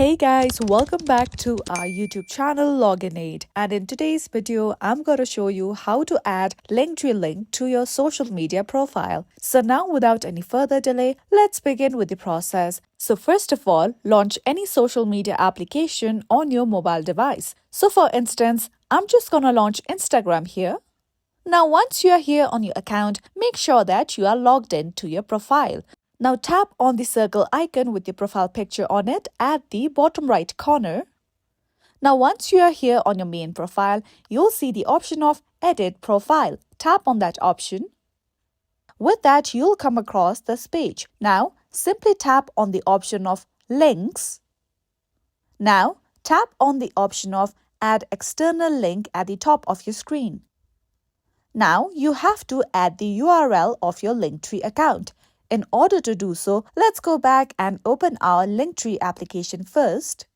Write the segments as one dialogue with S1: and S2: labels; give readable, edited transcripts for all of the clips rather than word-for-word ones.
S1: Hey guys, welcome back to our YouTube channel Login Aid, and in today's video I'm going to show you how to add Linktree link to your social media profile. So now without any further delay, let's begin with the process. So first of all, launch any social media application on your mobile device. So for instance, I'm just going to launch Instagram here. Now once you are here on your account, make sure that you are logged in to your profile. Now tap on the circle icon with your profile picture on it at the bottom right corner. Now once you are here on your main profile, you'll see the option of Edit Profile. Tap on that option. With that, you'll come across this page. Now simply tap on the option of Links. Now tap on the option of Add External Link at the top of your screen. Now you have to add the URL of your Linktree account. In order to do so, let's go back and open our Linktree application first.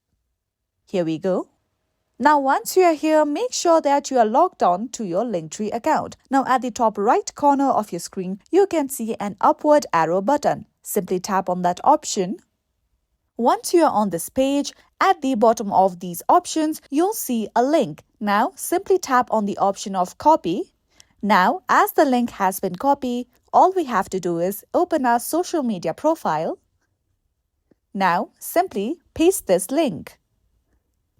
S1: Here we go. Now once you are here, make sure that you are logged on to your Linktree account. Now at the top right corner of your screen, you can see an upward arrow button. Simply tap on that option. Once you are on this page, at the bottom of these options, you'll see a link. Now simply tap on the option of Copy. Now, as the link has been copied, all we have to do is open our social media profile. Now, simply paste this link.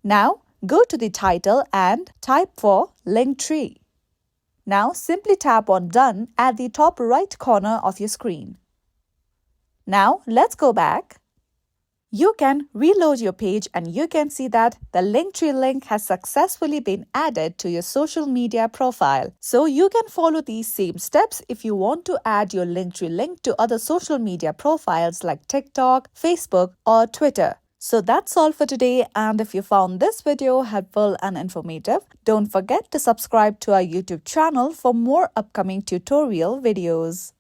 S1: Now, go to the title and type for Linktree. Now, simply tap on Done at the top right corner of your screen. Now, let's go back. You can reload your page and you can see that the Linktree link has successfully been added to your social media profile. So you can follow these same steps if you want to add your Linktree link to other social media profiles like TikTok, Facebook, or Twitter. So that's all for today, and if you found this video helpful and informative, don't forget to subscribe to our YouTube channel for more upcoming tutorial videos.